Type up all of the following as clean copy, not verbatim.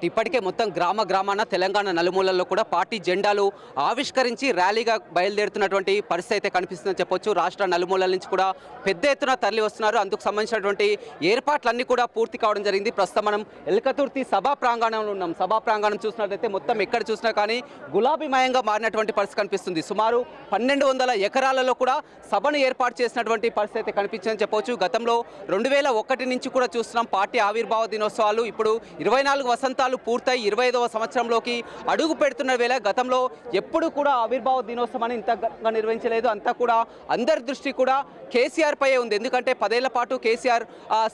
ఇప్పటికే మొత్తం గ్రామాన తెలంగాణ నలుమూలల్లో కూడా పార్టీ జెండాలు ఆవిష్కరించి ర్యాలీగా బయలుదేరుతున్నటువంటి పరిస్థితి అయితే కనిపిస్తుందని చెప్పొచ్చు. రాష్ట్ర నలుమూలల నుంచి కూడా పెద్ద ఎత్తున తరలి వస్తున్నారు. అందుకు సంబంధించినటువంటి ఏర్పాట్లన్నీ కూడా పూర్తి కావడం జరిగింది. ప్రస్తుతం మనం ఎల్కతుర్తి సభా ప్రాంగణంలో ఉన్నాం. సభా ప్రాంగణం చూసినట్లయితే మొత్తం ఎక్కడ చూసినా కానీ గులాబీమయంగా మారినటువంటి పరిస్థితి కనిపిస్తుంది. సుమారు 1200 ఎకరాలలో కూడా సభను ఏర్పాటు చేసినటువంటి పరిస్థితి అయితే కనిపించిందని చెప్పొచ్చు. గతంలో 2001 నుంచి కూడా చూస్తున్నాం పార్టీ ఆవిర్భావ దినోత్సవాలు. ఇప్పుడు 24 వసంతాలు పూర్తయి 25వ సంవత్సరంలోకి అడుగు పెడుతున్న వేళ గతంలో ఎప్పుడు కూడా ఆవిర్భావ దినోత్సవాన్ని ఇంతగా నిర్వహించలేదు. అంతా కూడా అందరి దృష్టి కూడా కేసీఆర్ పై ఉంది. ఎందుకంటే 10 ఏళ్ల పాటు కేసీఆర్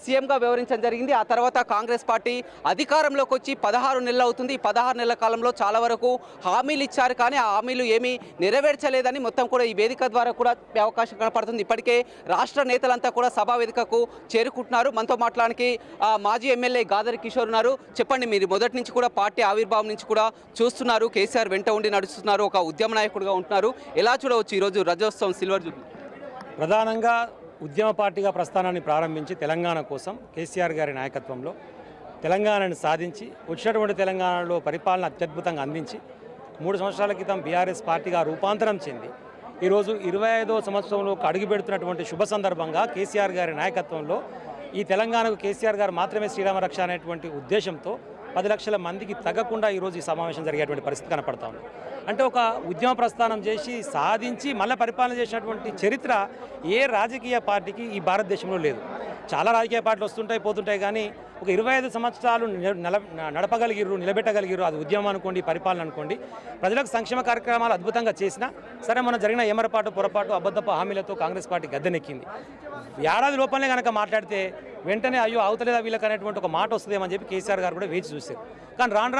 సీఎంగా వ్యవహరించడం జరిగింది. ఆ తర్వాత కాంగ్రెస్ పార్టీ అధికారంలోకి వచ్చి 16 నెలలు అవుతుంది. ఈ 16 నెలల కాలంలో చాలా వరకు హామీలు ఇచ్చారు, కానీ ఆ హామీలు ఏమీ నెరవేర్చలేదని మొత్తం కూడా ఈ వేదిక ద్వారా కూడా అవకాశం కనపడుతుంది. ఇప్పటికే రాష్ట్ర నేతలంతా కూడా సభా వేదికకు చేరుకుంటున్నారు. మనతో మాట్లాడడానికి మాజీ ఎమ్మెల్యే గాదరి కిషోర్ ఉన్నారు. చెప్పండి, మీరు మొదటి నుంచి కూడా పార్టీ ఆవిర్భావం నుంచి కూడా చూస్తున్నారు, కేసీఆర్ వెంట ఉండి నడుస్తున్నారు, ఒక ఉద్యమ నాయకుడిగా ఉంటున్నారు. ఎలా చూడవచ్చు ఈరోజు రజోత్సవం సిల్వర్ జూబ్లీ? ప్రధానంగా ఉద్యమ పార్టీగా ప్రస్థానాన్ని ప్రారంభించి తెలంగాణ కోసం కేసీఆర్ గారి నాయకత్వంలో తెలంగాణను సాధించి వచ్చినటువంటి తెలంగాణలో పరిపాలన అత్యద్భుతంగా అందించి 3 సంవత్సరాల క్రితం బీఆర్ఎస్ పార్టీగా రూపాంతరం చెంది ఈరోజు 25వ సంవత్సరంలో అడుగు పెడుతున్నటువంటి శుభ సందర్భంగా కేసీఆర్ గారి నాయకత్వంలో ఈ తెలంగాణకు కేసీఆర్ గారు మాత్రమే శ్రీరామ రక్ష అనేటువంటి ఉద్దేశంతో 10 లక్షల మందికి తగ్గకుండా ఈరోజు ఈ సమావేశం జరిగేటువంటి పరిస్థితి కనపడతా ఉంది. అంటే ఒక ఉద్యమ ప్రస్థానం చేసి సాధించి మళ్ళీ పరిపాలన చేసినటువంటి చరిత్ర ఏ రాజకీయ పార్టీకి ఈ భారతదేశంలో లేదు. చాలా రాజకీయ పార్టీలు వస్తుంటాయి పోతుంటాయి, కానీ ఒక 25 సంవత్సరాలు నడపగలిగిర్రు, నిలబెట్టగలిగిర్రు. అది ఉద్యమం అనుకోండి, పరిపాలన అనుకోండి, ప్రజలకు సంక్షేమ కార్యక్రమాలు అద్భుతంగా చేసినా సరే మన జరిగిన ఏమరపాటు పొరపాటు అబద్ధపు హామీలతో కాంగ్రెస్ పార్టీ గద్దెనెక్కింది. ఏడాది లోపలనే కనుక మాట్లాడితే వెంటనే అయ్యో అవతలేదా వీళ్ళకి అనేటువంటి ఒక మాట వస్తుందేమని చెప్పి కేసీఆర్ గారు కూడా వేచి చూశారు. కానీ రాను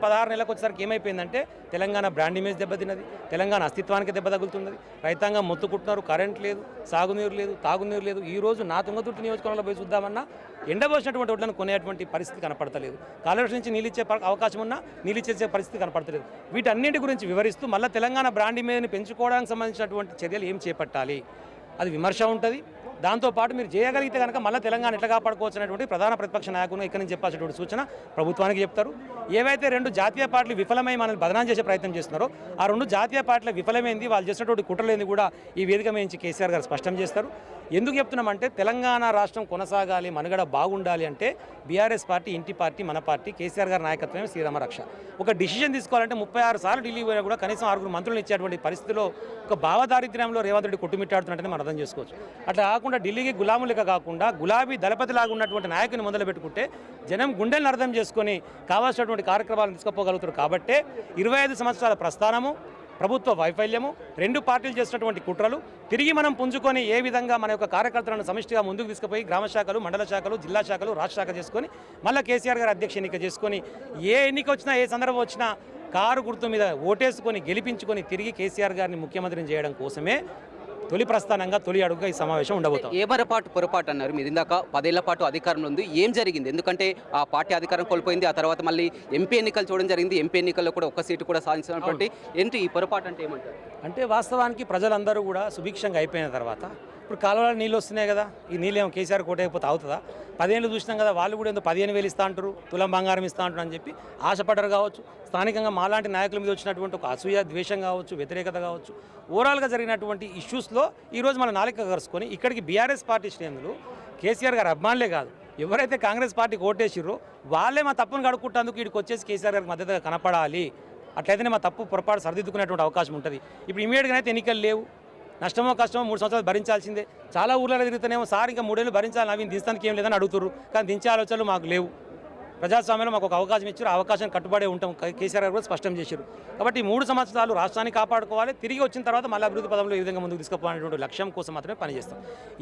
16 నెలలకు వచ్చేసరికి ఏమైపోయిందంటే తెలంగాణ బ్రాండ్ ఇమేజ్ దెబ్బతిన్నది, తెలంగాణ అస్తిత్వానికి దెబ్బ తగులుతున్నది, రైతాంగం మొత్తుకుంటున్నారు, కరెంట్ లేదు, సాగునీరు లేదు, తాగునీరు లేదు. ఈరోజు నా తుంగతుర్తి నియోజకవర్గంలో పోయి చూద్దామన్నా ఎండబోసినటువంటి ఒడ్లను కొనేటువంటి పరిస్థితి కనపడతలేదు. కాలుష్యం నుంచి నీళ్ళు ఇచ్చే అవకాశం ఉన్నా నీళ్ళు ఇచ్చే పరిస్థితి కనపడతలేదు. వీటన్నింటి గురించి వివరిస్తూ మళ్ళీ తెలంగాణ బ్రాండ్ ఇమేజ్ని పెంచుకోవడానికి సంబంధించినటువంటి చర్యలు ఏం చేపట్టాలి, అది విమర్శ ఉంటుంది. దాంతోపాటు మీరు చేయగలిగితే కనుక మళ్ళీ తెలంగాణ ఎట్లా కాపాడుకోవచ్చు అనేటువంటి ప్రధాన ప్రతిపక్ష నాయకులు ఇక్కడి నుంచి చెప్పాల్సినటువంటి సూచన ప్రభుత్వానికి చెప్తారు. ఏవైతే 2 జాతీయ పార్టీలు విఫలమై మనల్ని బదనాం చేసే ప్రయత్నం చేస్తున్నారో ఆ 2 జాతీయ పార్టీల విఫలమైంది, వాళ్ళు చేసినటువంటి కుట్రలేంది కూడా ఈ వేదిక నుంచి కేసీఆర్ గారు స్పష్టం చేస్తారు. ఎందుకు చెప్తున్నామంటే తెలంగాణ రాష్ట్రం కొనసాగాలి, మనుగడ బాగుండాలి అంటే బీఆర్ఎస్ పార్టీ ఇంటి పార్టీ, మన పార్టీ, కేసీఆర్ గారి నాయకత్వమే శ్రీరామ రక్ష. ఒక డిసిజన్ తీసుకోవాలంటే 36 సార్లు ఢిల్లీ పోయినా కూడా కనీసం 6 మంత్రులను ఇచ్చేటువంటి పరిస్థితిలో ఒక భావదారిద్ర్యంలో రేవంత్ రెడ్డి కొట్టుమిట్టాడుతున్నట్టు మనం అర్థం చేసుకోవచ్చు. అట్లా కాకుండా ఢిల్లీకి గులాములిక కాకుండా గులాబీ దళపతిలాగా ఉన్నటువంటి నాయకుని మొదలు పెట్టుకుంటే జనం గుండెలను అర్థం చేసుకొని కావాల్సినటువంటి కార్యక్రమాలను తీసుకుపోగలుగుతారు. కాబట్టే 25 సంవత్సరాల ప్రస్థానము, ప్రభుత్వ వైఫల్యము, 2 పార్టీలు చేసినటువంటి కుట్రలు తిరిగి మనం పుంజుకొని ఏ విధంగా మన యొక్క కార్యకర్తలను సమిష్టిగా ముందుకు తీసుకుపోయి గ్రామ శాఖలు, మండల శాఖలు, జిల్లా శాఖలు, రాష్ట్ర శాఖ చేసుకొని మళ్ళీ కేసీఆర్ గారు అధ్యక్ష ఎన్నిక చేసుకొని ఏ ఎన్నిక వచ్చినా ఏ సందర్భం వచ్చినా కారు గుర్తు మీద ఓటేసుకొని గెలిపించుకొని తిరిగి కేసీఆర్ గారిని ముఖ్యమంత్రిని చేయడం కోసమే తొలి ప్రస్థానంగా తొలి అడుగుగా ఈ సమావేశం ఉండబోతాం. ఏమరపాటు పొరపాటు అన్నారు మీరు ఇందాక. 10 ఏళ్ల పాటు అధికారంలో ఉంది, ఏం జరిగింది? ఎందుకంటే ఆ పార్టీ అధికారం కోల్పోయింది, ఆ తర్వాత మళ్ళీ ఎంపీ ఎన్నికలు చూడడం జరిగింది. ఎంపీ ఎన్నికల్లో కూడా 1 సీటు కూడా సాధించినటువంటి ఏంటి ఈ పొరపాటు అంటే ఏమంటారు? అంటే వాస్తవానికి ప్రజలందరూ కూడా సుభిక్షంగా అయిపోయిన తర్వాత ఇప్పుడు కాలువలో నీళ్ళు వస్తున్నాయి కదా, ఈ నీళ్ళు ఏమో కేసీఆర్ కోటైపోతే అవుతుందా? 10 ఏళ్ళు చూసినాం కదా, వాళ్ళు కూడా ఏదో 15,000 ఇస్తా అంటారు, తులం బంగారం ఇస్తా అంటారు అని చెప్పి ఆశపడ్డారు కావచ్చు. స్థానికంగా మాలాంటి నాయకుల మీద వచ్చినటువంటి ఒక అసూయ, ద్వేషం కావచ్చు, వ్యతిరేకత కావచ్చు, ఓవరాల్గా జరిగినటువంటి ఇష్యూస్లో ఈరోజు మన నాలిక కరుచుకొని ఇక్కడికి బీఆర్ఎస్ పార్టీ శ్రేణులు కేసీఆర్ గారు అభిమానులే కాదు, ఎవరైతే కాంగ్రెస్ పార్టీకి ఓటేసిర్రో వాళ్ళే మా తప్పును కడుక్కుంటేందుకు వీడికి వచ్చేసి కేసీఆర్ గారికి మద్దతుగా కనపడాలి. అట్లయితేనే మా తప్పు పొరపాటు సరిదిద్దుకునేటువంటి అవకాశం ఉంటుంది. ఇప్పుడు ఇమీడియట్గా అయితే ఎన్నికలు లేవు, నష్టమో కష్టమో 3 సంవత్సరాలు భరించాల్సిందే. చాలా ఊర్లలో తిరుగుతానేమో సార్ ఇంకా 3 ఏళ్ళు భరించాలి, అవి దించడానికి ఏం లేదని అడుగుతున్నారు, కానీ దించే ఆలోచనలు మాకు లేవు. ప్రజాస్వామ్యంలో మాకు ఒక అవకాశం ఇచ్చారు, ఆ అవకాశం కట్టుబడే ఉంటాం కేసీఆర్ గారు కూడా స్పష్టం చేశారు. కాబట్టి 3 సంవత్సరాలు రాష్ట్రాన్ని కాపాడుకోవాలి, తిరిగి వచ్చిన తర్వాత మళ్ళీ అభివృద్ధి పదంలో ఈ విధంగా ముందుకు తీసుకుపోవాలనేటువంటి లక్ష్యం కోసం మాత్రమే పనిచేస్తాం.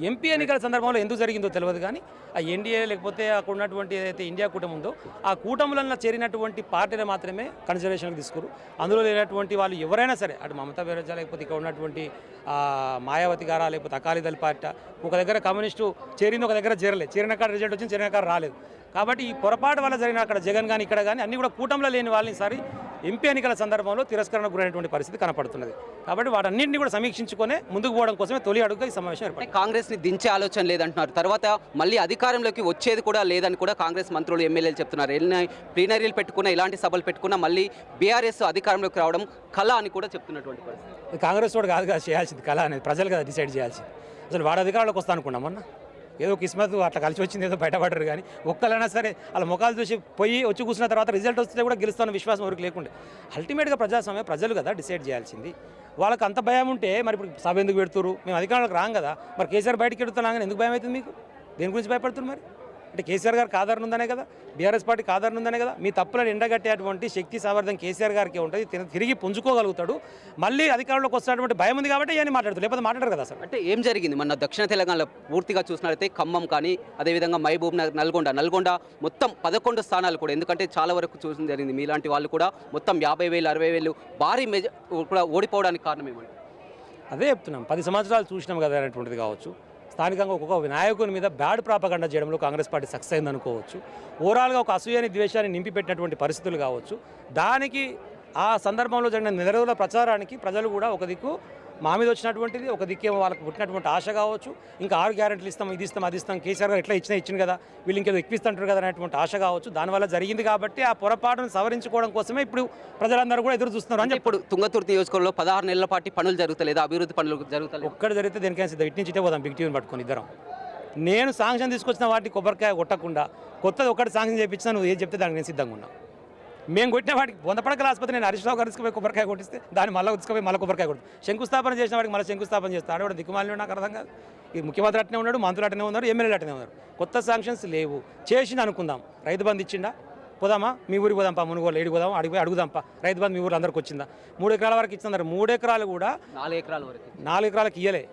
ఎంపీ ఎన్నికల సందర్భంలో ఎందుకు జరిగిందో తెలియదు, కానీ ఆ ఎన్డీఏ లేకపోతే అక్కడ ఉన్నటువంటి ఏదైతే ఇండియా కూటమి ఉందో ఆ కూటములలో చేరినటువంటి పార్టీలు మాత్రమే కన్సిడరేషన్కి తీసుకోరు. అందులో లేనటువంటి వాళ్ళు ఎవరైనా సరే, అటు మమతా బెనర్జీ లేకపోతే ఇక్కడ ఉన్నటువంటి మాయావతి గారా లేకపోతే అకాలీదళ పార్టీ, ఒక దగ్గర కమ్యూనిస్టు చేరింది, ఒక దగ్గర చేరలేదు, చేరిన కాడ రిజల్ట్ వచ్చింది, చేరిన కాడ రాలేదు. కాబట్టి ఈ పొరపాటు వల్ల జరిగిన అక్కడ జగన్ కానీ ఇక్కడ కానీ అన్నీ కూడా కూటమిలో లేని వాళ్ళని సరి ఎంపీ ఎన్నికల సందర్భంలో తిరస్కరణకు గురైనటువంటి పరిస్థితి కనపడుతున్నది. కాబట్టి వాటన్నింటినీ కూడా సమీక్షించుకొని ముందుకు పోవడం కోసమే తొలి అడుగుగా ఈ సమావేశం ఏర్పడింది. కాంగ్రెస్ని దించే ఆలోచన లేదంటున్నారు. తర్వాత మళ్ళీ అధికారంలోకి వచ్చేది కూడా లేదని కూడా కాంగ్రెస్ మంత్రులు ఎమ్మెల్యేలు చెప్తున్నారు. ప్లీనరీలు పెట్టుకున్న ఇలాంటి సభలు పెట్టుకున్న మళ్ళీ బీఆర్ఎస్ అధికారంలోకి రావడం కళ అని కూడా చెప్తున్నటువంటి పరిస్థితి. కాంగ్రెస్ వాడు కాదు కదా చేయాల్సింది, కళ అనేది ప్రజలు కదా డిసైడ్ చేయాల్సింది. అసలు వాడు అధికారంలోకి వస్తా అనుకున్నామన్నా, ఏదో కిస్మత్ అట్లా కలిసి వచ్చింది, ఏదో బయటపడరు. కానీ ఒక్కరైనా సరే వాళ్ళ ముఖాలు చూసి పోయి వచ్చి కూర్చున్న తర్వాత రిజల్ట్ వస్తే కూడా గెలుస్తున్న విశ్వాసం ఎవరికి లేకుండా. అల్టిమేట్గా ప్రజాస్వామ్యం ప్రజలు కదా డిసైడ్ చేయాల్సింది. వాళ్ళకి అంత భయం ఉంటే మరి ఇప్పుడు సభ ఎందుకు పెడుతురు? మేము అధికారంలోకి రాం కదా, మరి కేసీఆర్ బయటకు ఎడుతున్నాం కానీ ఎందుకు భయం అవుతుంది మీకు? దేని గురించి భయపడుతున్నారు మరి? అంటే కేసీఆర్ గారికి ఆదరణ ఉందనే కదా, బీఆర్ఎస్ పార్టీకి ఆదరణ ఉందనే కదా. మీ తప్పులను ఎండగట్టేటువంటి శక్తి సామర్థ్యం కేసీఆర్ గారికి ఉంటుంది, తిరిగి పుంజుకోగలుగుతాడు. మళ్ళీ అధికారంలోకి వస్తున్నటువంటి భయం ఉంది కాబట్టి ఇవన్నీ మాట్లాడుతారు, లేకపోతే మాట్లాడరు కదా అసలు. అంటే ఏం జరిగింది మన దక్షిణ తెలంగాణలో పూర్తిగా చూసినట్లయితే ఖమ్మం కానీ అదేవిధంగా మహబూబ్ నగర్, నల్గొండ మొత్తం 11 స్థానాలు కూడా, ఎందుకంటే చాలా వరకు చూసిన జరిగింది. మీలాంటి వాళ్ళు కూడా మొత్తం 50,000 60,000 భారీ కూడా ఓడిపోవడానికి కారణం ఏమంటే అదే చెప్తున్నాం. 10 సంవత్సరాలు చూసినాం కదా అనేటువంటిది కావచ్చు. స్థానికంగా ఒక్కొక్క నాయకుని మీద బ్యాడ్ ప్రాపగండా చేయడంలో కాంగ్రెస్ పార్టీ సక్సెస్ అయింది అనుకోవచ్చు. ఓవరాల్గా ఒక అసూయని ద్వేషాన్ని నింపిపెట్టినటువంటి పరిస్థితులు కావచ్చు. దానికి ఆ సందర్భంలో జరిగిన నెలరోజుల ప్రచారానికి ప్రజలు కూడా ఒక దిక్కు మా మీద వచ్చినటువంటిది, ఒక దిక్కేమో వాళ్ళకి పుట్టినటువంటి ఆశ కావచ్చు. ఇంకా 6 గ్యారెంటీలు ఇస్తాం, ఇది ఇస్తాం, అది ఇస్తాం, కేసీఆర్ గారు ఎట్లా ఇచ్చింది కదా, వీళ్ళు ఇంకేదో ఎక్కిస్తుంటారు కదా అనేటువంటి ఆశ కావచ్చు. దానివల్ల జరిగింది కాబట్టి ఆ పొరపాటును సవరించుకోవడం కోసమే ఇప్పుడు ప్రజలందరూ కూడా ఎదురు చూస్తున్నారు అని ఇప్పుడు తుంగతుర్తి నియోజకవర్గంలో 16 నెలల పాటు పనులు జరుగుతలేదు, అభివృద్ధి పనులు జరుగుతలేదు. ఒక్కడ జరిగితే దేనికైనా సిద్ధం, ఇటు నుంచి ఇటే పోదాం బిగ్ టీవీని పట్టుకొని ఇద్దరం. నేను శాంక్షన్ తీసుకొచ్చిన వాటికి కొబ్బరికాయ కొట్టకుండా కొత్తది ఒకటి శాంక్షన్ చేయించినా నువ్వు ఏం చెప్తే దానికి నేను సిద్ధంగా ఉన్నా. మేము కొట్టిన వాటికి 100 పడకల ఆసుపత్రి నేను హరీష్ రావు గారు తీసుకుపోయి కొబ్బరికాయ కొట్టిస్తే దాన్ని మళ్ళీ తీసుకుపోయి మళ్ళీ కొబ్బరికాయ కొడుతుంది. శంకుస్థాపన చేసిన వాడికి మళ్ళీ శంకుస్థాపన చేస్తాడు. ఆడవాడు దిక్కుమాలిన నాకు అర్థం కాదు. ఈ ముఖ్యమంత్రి అట్టనే ఉన్నాడు, మంత్రులు అట్టనే ఉన్నారు, ఎమ్మెల్యేలు అట్టనే ఉన్నారు. కొత్త శాంక్షన్స్ లేవు. చేసింది అనుకుందాం. రైతు బంధు ఇచ్చిండా, పోదామా మీ ఊరికి పోదాంపా, మునుగోలు ఏడికి పోదాం, అడిగిపోయి అడుగుదాంపా. రైతు బంధు మీ ఊరు అందరికి వచ్చిందా? 3 ఎకరాల వరకు ఇచ్చినారు. 3 ఎకరాలు కూడా 4 ఎకరాల వరకు 4 ఎకరాలకు ఇయ్యలే,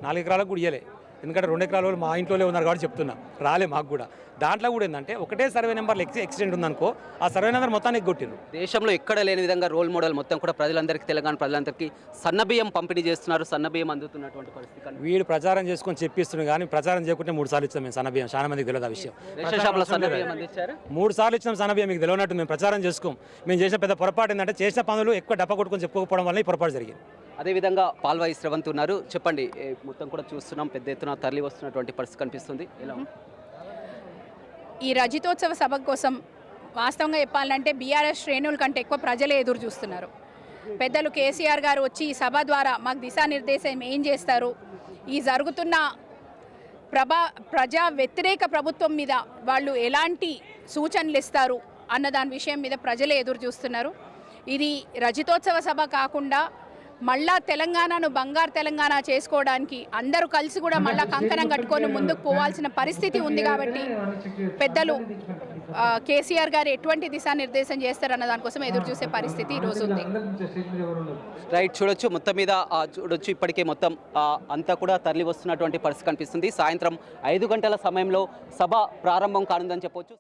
4 ఎకరాలకు కూడా ఇయ్యలే. ఎందుకంటే 2 ఎకరాల వాళ్ళు మా ఇంట్లోనే ఉన్నారు కాబట్టి చెప్తున్నా, రాలే మాకు కూడా. దాంట్లో కూడా ఏంటంటే ఒకటే సర్వే నెంబర్లు ఎక్సిడెంట్ ఉందనుకో, ఆ సర్వే నెంబర్ మొత్తానికి కొట్టిరు. దేశంలో ఎక్కడ లేని విధంగా రోల్ మోడల్ మొత్తం కూడా ప్రజలందరికీ, తెలంగాణ ప్రజలందరికీ సన్నబియ్యం పంపిణీ చేస్తున్నారు, సన్నబియ్యం అందుతున్నటువంటి పరిస్థితి. వీడు ప్రచారం చేసుకొని చెప్పిస్తున్నాడు కానీ ప్రచారం చేయకుంటే 3 సార్లు ఇచ్చాం మేము సన్నబియ్యం. చాలా మందికి తెలియదు ఆ విషయం. రేషన్ షాపులో సన్నబియ్యం అందించారు. 3 సార్లు ఇచ్చాం సన్నబియ్యం. మీకు తెలియనట్టు మేము ప్రచారం చేసుకోం. మేము చేసిన పెద్ద పొరపాటు ఏంటంటే చేసిన పనులు ఎక్కువ డప్ప కొట్టుకొని చెప్పుకోకపోవడం వల్ల ఈ పొరపాటు జరిగింది. అదేవిధంగా పాల్వాయి శ్రవంత్ ఉన్నారు. చెప్పండి, మొత్తం కూడా చూస్తున్నాం పెద్ద ఎత్తున తరలి వస్తున్నటువంటి పరిస్థితి కనిపిస్తుంది. ఎలా ఈ రజతోత్సవ సభ కోసం వాస్తవంగా చెప్పాలంటే బీఆర్ఎస్ శ్రేణుల కంటే ఎక్కువ ప్రజలే ఎదురు చూస్తున్నారు. పెద్దలు కేసీఆర్ గారు వచ్చి ఈ సభ ద్వారా మాకు దిశానిర్దేశం ఏం చేస్తారు, ఈ జరుగుతున్న ప్రజా వ్యతిరేక ప్రభుత్వం మీద వాళ్ళు ఎలాంటి సూచనలు ఇస్తారు అన్న దాని విషయం మీద ప్రజలే ఎదురు చూస్తున్నారు. ఇది రజతోత్సవ సభ కాకుండా మళ్ళా తెలంగాణను బంగారు తెలంగాణ చేసుకోవడానికి అందరూ కలిసి కూడా మళ్ళా కంకణం కట్టుకొని ముందుకు పోవాల్సిన పరిస్థితి ఉంది. కాబట్టి పెద్దలు కేసీఆర్ గారు ఎటువంటి దిశానిర్దేశం చేస్తారన్న దానికోసం ఎదురు చూసే పరిస్థితి ఈరోజు ఉంది. రైట్, చూడొచ్చు మొత్తం మీద చూడొచ్చు ఇప్పటికే మొత్తం అంతా కూడా తరలి వస్తున్నటువంటి పరిస్థితి కనిపిస్తుంది. సాయంత్రం 5 గంటల సమయంలో సభ ప్రారంభం కానుందని చెప్పొచ్చు.